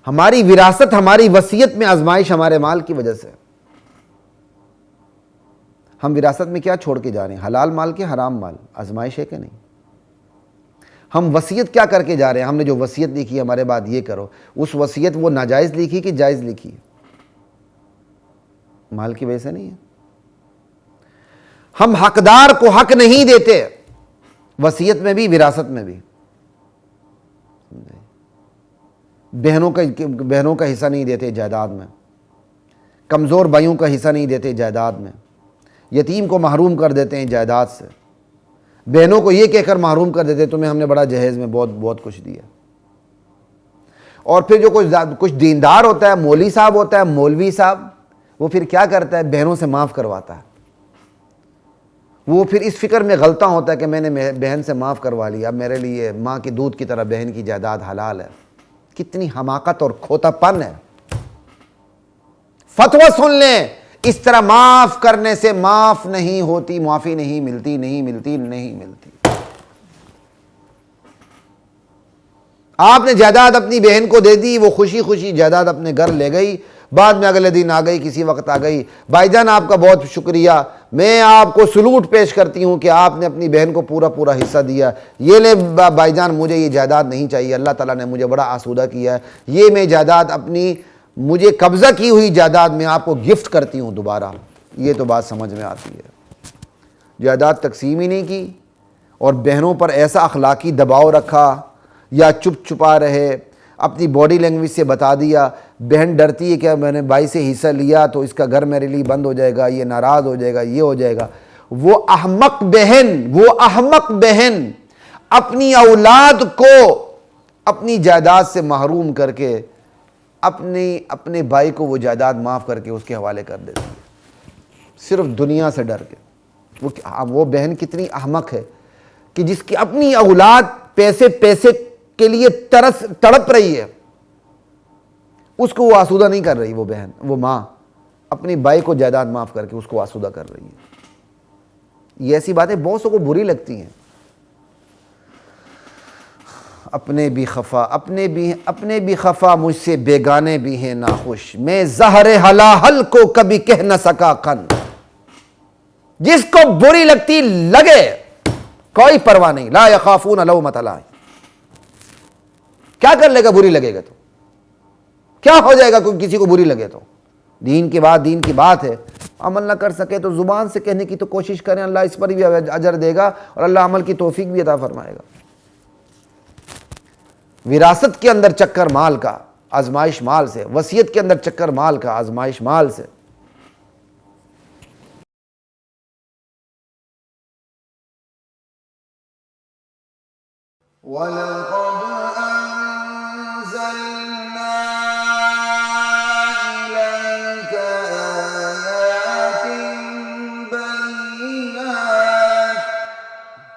ہماری وراثت، ہماری وصیت میں آزمائش ہمارے مال کی وجہ سے۔ ہم وراثت میں کیا چھوڑ کے جا رہے ہیں؟ حلال مال کے حرام مال؟ آزمائش ہے کہ نہیں؟ ہم وصیت کیا کر کے جا رہے ہیں؟ ہم نے جو وصیت لکھی ہمارے بعد یہ کرو، اس وصیت وہ ناجائز لکھی کہ جائز لکھی؟ مال کی وجہ سے نہیں ہے۔ ہم حقدار کو حق نہیں دیتے، وصیت میں بھی، وراثت میں بھی۔ بہنوں کا حصہ نہیں دیتے جائیداد میں، کمزور بھائیوں کا حصہ نہیں دیتے جائیداد میں، یتیم کو محروم کر دیتے ہیں جائیداد سے، بہنوں کو یہ کہہ کر محروم کر دیتے تمہیں ہم نے بڑا جہیز میں بہت کچھ دیا۔ اور پھر جو کچھ دیندار ہوتا ہے، مولوی صاحب ہوتا ہے، مولوی صاحب، وہ پھر کیا کرتا ہے؟ بہنوں سے معاف کرواتا ہے۔ وہ پھر اس فکر میں غلطاں ہوتا ہے کہ میں نے بہن سے معاف کروا لیا، اب میرے لیے ماں کی دودھ کی طرح بہن کی جائیداد حلال ہے۔ کتنی حماقت اور کھوتا پن ہے۔ فتویٰ سن لیں، اس طرح معاف کرنے سے معاف نہیں ہوتی، معافی نہیں ملتی، نہیں ملتی، نہیں ملتی۔ آپ نے جائیداد اپنی بہن کو دے دی، وہ خوشی خوشی جائیداد اپنے گھر لے گئی، بعد میں اگلے دن آ گئی، کسی وقت آ گئی، بھائی جان آپ کا بہت شکریہ، میں آپ کو سلوٹ پیش کرتی ہوں کہ آپ نے اپنی بہن کو پورا حصہ دیا، یہ لے بھائی جان مجھے یہ جائیداد نہیں چاہیے، اللہ تعالیٰ نے مجھے بڑا آسودہ کیا ہے، یہ میں جائیداد اپنی مجھے قبضہ کی ہوئی جائیداد میں آپ کو گفٹ کرتی ہوں دوبارہ۔ یہ تو بات سمجھ میں آتی ہے۔ جائیداد تقسیم ہی نہیں کی، اور بہنوں پر ایسا اخلاقی دباؤ رکھا، یا چپ چھپا رہے، اپنی باڈی لینگویج سے بتا دیا، بہن ڈرتی ہے کہ میں نے بھائی سے حصہ لیا تو اس کا گھر میرے لیے بند ہو جائے گا، یہ ناراض ہو جائے گا، یہ ہو جائے گا۔ وہ احمق بہن اپنی اولاد کو اپنی جائیداد سے محروم کر کے اپنے بھائی کو وہ جائیداد معاف کر کے اس کے حوالے کر دیتی ہے، صرف دنیا سے ڈر کے۔ وہ بہن کتنی احمق ہے کہ جس کی اپنی اولاد پیسے کے لیے تڑپ رہی ہے، اس کو وہ آسودہ نہیں کر رہی، وہ بہن، وہ ماں اپنی بھائی کو جائیداد معاف کر کے اس کو آسودہ کر رہی ہے۔ یہ ایسی باتیں بہت سو کو بری لگتی ہیں۔ اپنے بھی خفا مجھ سے بیگانے بھی ہیں ناخوش، میں زہر ہلاہل کو کبھی کہہ نہ سکا کن۔ جس کو بری لگتی لگے، کوئی پرواہ نہیں، لا یخافون لومۃ لائم۔ کیا کر لے گا بری لگے گا تو؟ کیا ہو جائے گا کوئی کسی کو بری لگے تو؟ دین کی بات ہے، عمل نہ کر سکے تو زبان سے کہنے کی تو کوشش کریں، اللہ اس پر بھی اجر دے گا اور اللہ عمل کی توفیق بھی عطا فرمائے گا۔ وراثت کے اندر چکر مال کا، آزمائش مال سے، وصیت کے اندر چکر مال کا، آزمائش مال سے۔ وَلَقَدْ